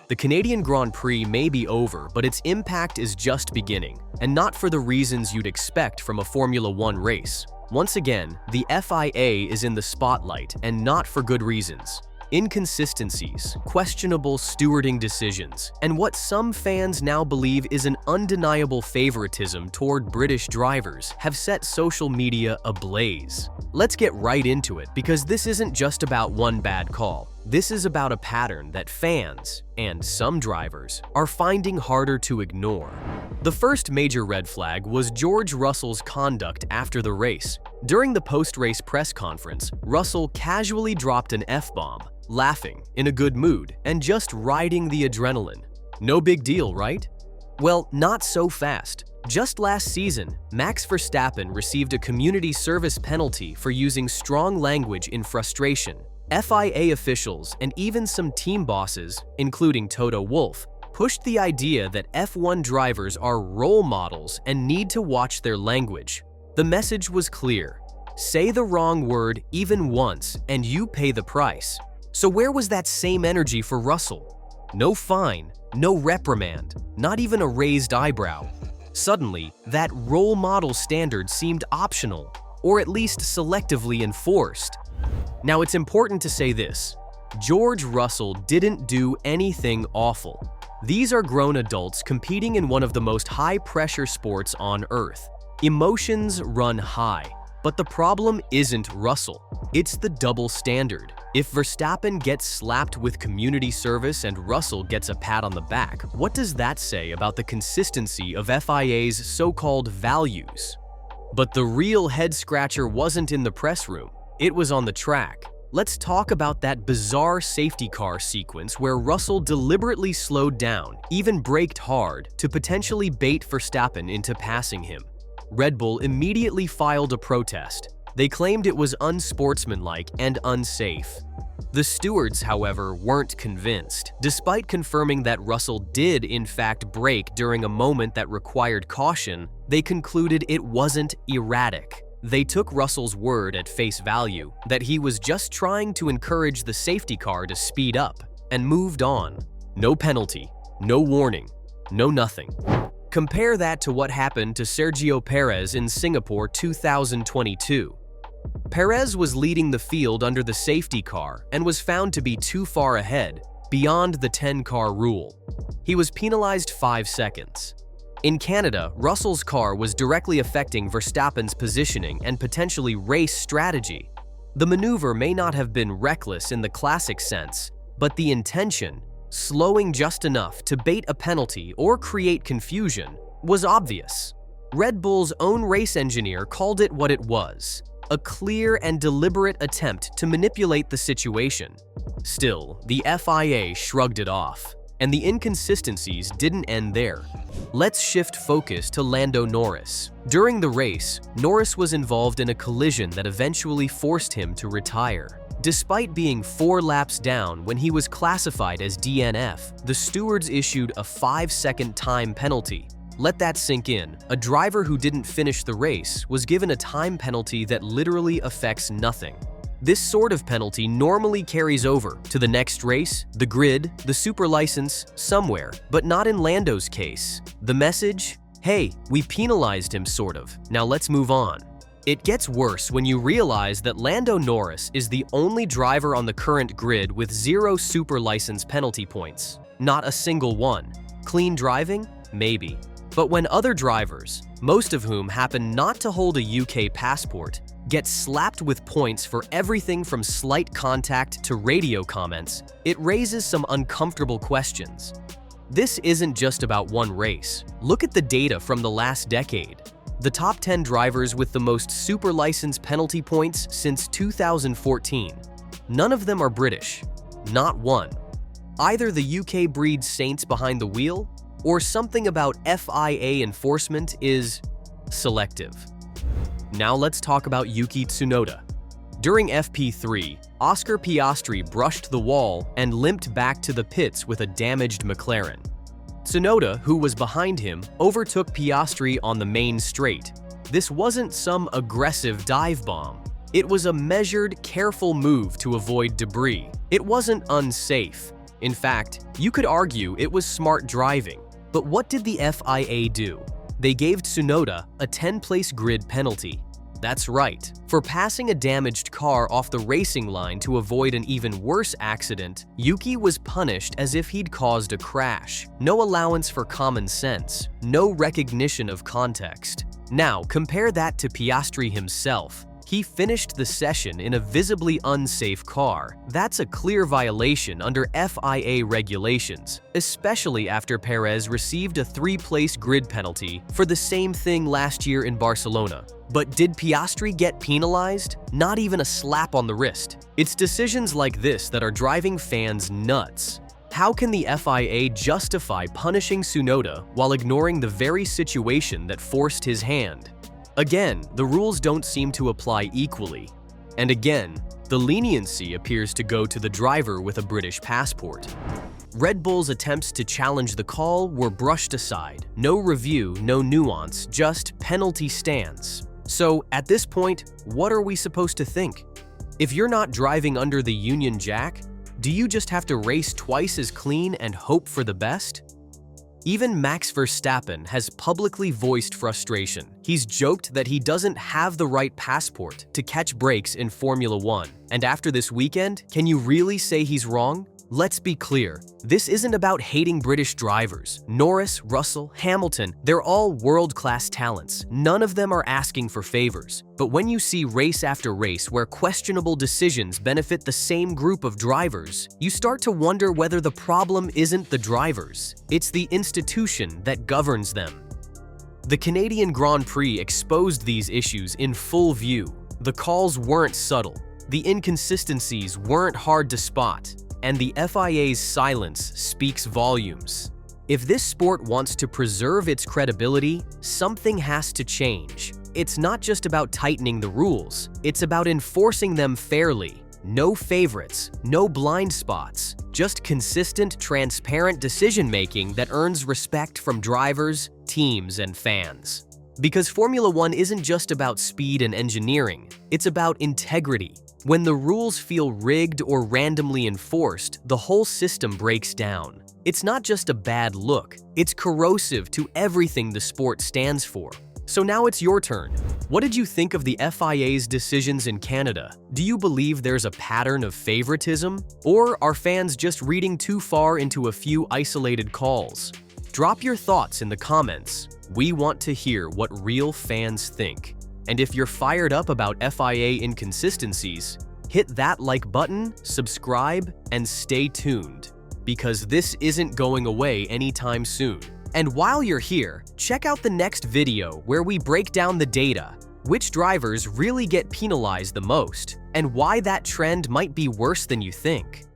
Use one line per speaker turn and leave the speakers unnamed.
The Canadian Grand Prix may be over, but its impact is just beginning, and not for the reasons you'd expect from a Formula One race. Once again, the FIA is in the spotlight, and not for good reasons. Inconsistencies, questionable stewarding decisions, and what some fans now believe is an undeniable favoritism toward British drivers have set social media ablaze. Let's get right into it, because this isn't just about one bad call. This is about a pattern that fans, and some drivers, are finding harder to ignore. The first major red flag was George Russell's conduct after the race. During the post-race press conference, Russell casually dropped an F-bomb, laughing, in a good mood, and just riding the adrenaline. No big deal, right? Well, not so fast. Just last season, Max Verstappen received a community service penalty for using strong language in frustration. FIA officials and even some team bosses, including Toto Wolff, pushed the idea that F1 drivers are role models and need to watch their language. The message was clear: say the wrong word even once and you pay the price. So where was that same energy for Russell? No fine, no reprimand, not even a raised eyebrow. Suddenly, that role model standard seemed optional, or at least selectively enforced. Now, it's important to say this: George Russell didn't do anything awful. These are grown adults competing in one of the most high-pressure sports on Earth. Emotions run high, but the problem isn't Russell. It's the double standard. If Verstappen gets slapped with community service and Russell gets a pat on the back, what does that say about the consistency of FIA's so-called values? But the real head-scratcher wasn't in the press room. It was on the track. Let's talk about that bizarre safety car sequence where Russell deliberately slowed down, even braked hard, to potentially bait Verstappen into passing him. Red Bull immediately filed a protest. They claimed it was unsportsmanlike and unsafe. The stewards, however, weren't convinced. Despite confirming that Russell did in fact brake during a moment that required caution, they concluded it wasn't erratic. They took Russell's word at face value, that he was just trying to encourage the safety car to speed up, and moved on. No penalty, no warning, no nothing. Compare that to what happened to Sergio Perez in Singapore 2022. Perez was leading the field under the safety car and was found to be too far ahead, beyond the 10-car rule. He was penalized 5 seconds. In Canada, Russell's car was directly affecting Verstappen's positioning and potentially race strategy. The maneuver may not have been reckless in the classic sense, but the intention, slowing just enough to bait a penalty or create confusion, was obvious. Red Bull's own race engineer called it what it was: a clear and deliberate attempt to manipulate the situation. Still, the FIA shrugged it off, and the inconsistencies didn't end there. Let's shift focus to Lando Norris. During the race, Norris was involved in a collision that eventually forced him to retire. Despite being 4 laps down when he was classified as DNF, the stewards issued a 5-second time penalty. Let that sink in. A driver who didn't finish the race was given a time penalty that literally affects nothing. This sort of penalty normally carries over to the next race, the grid, the super license, somewhere, but not in Lando's case. The message? Hey, we penalized him sort of. Now let's move on. It gets worse when you realize that Lando Norris is the only driver on the current grid with 0 super license penalty points. Not a single one. Clean driving? Maybe. But when other drivers, most of whom happen not to hold a UK passport, get slapped with points for everything from slight contact to radio comments, it raises some uncomfortable questions. This isn't just about one race. Look at the data from the last decade. The top 10 drivers with the most super license penalty points since 2014. None of them are British. Not one. Either the UK breeds saints behind the wheel, or something about FIA enforcement is selective. Now let's talk about Yuki Tsunoda. During FP3, Oscar Piastri brushed the wall and limped back to the pits with a damaged McLaren. Tsunoda, who was behind him, overtook Piastri on the main straight. This wasn't some aggressive dive bomb. It was a measured, careful move to avoid debris. It wasn't unsafe. In fact, you could argue it was smart driving. But what did the FIA do? They gave Tsunoda a 10-place grid penalty. That's right. For passing a damaged car off the racing line to avoid an even worse accident, Yuki was punished as if he'd caused a crash. No allowance for common sense, no recognition of context. Now, compare that to Piastri himself. He finished the session in a visibly unsafe car. That's a clear violation under FIA regulations, especially after Perez received a 3-place grid penalty for the same thing last year in Barcelona. But did Piastri get penalized? Not even a slap on the wrist. It's decisions like this that are driving fans nuts. How can the FIA justify punishing Tsunoda while ignoring the very situation that forced his hand? Again, the rules don't seem to apply equally. And again, the leniency appears to go to the driver with a British passport. Red Bull's attempts to challenge the call were brushed aside. No review, no nuance, just penalty stance. So, at this point, what are we supposed to think? If you're not driving under the Union Jack, do you just have to race twice as clean and hope for the best? Even Max Verstappen has publicly voiced frustration. He's joked that he doesn't have the right passport to catch breaks in Formula 1. And after this weekend, can you really say he's wrong? Let's be clear, this isn't about hating British drivers. Norris, Russell, Hamilton, they're all world-class talents. None of them are asking for favors. But when you see race after race where questionable decisions benefit the same group of drivers, you start to wonder whether the problem isn't the drivers. It's the institution that governs them. The Canadian Grand Prix exposed these issues in full view. The calls weren't subtle. The inconsistencies weren't hard to spot. And the FIA's silence speaks volumes. If this sport wants to preserve its credibility, something has to change. It's not just about tightening the rules, it's about enforcing them fairly. No favorites, no blind spots, just consistent, transparent decision-making that earns respect from drivers, teams, and fans. Because Formula 1 isn't just about speed and engineering, it's about integrity. When the rules feel rigged or randomly enforced, the whole system breaks down. It's not just a bad look, it's corrosive to everything the sport stands for. So now it's your turn. What did you think of the FIA's decisions in Canada? Do you believe there's a pattern of favoritism? Or are fans just reading too far into a few isolated calls? Drop your thoughts in the comments. We want to hear what real fans think. And if you're fired up about FIA inconsistencies, hit that like button, subscribe, and stay tuned, because this isn't going away anytime soon. And while you're here, check out the next video where we break down the data, which drivers really get penalized the most, and why that trend might be worse than you think.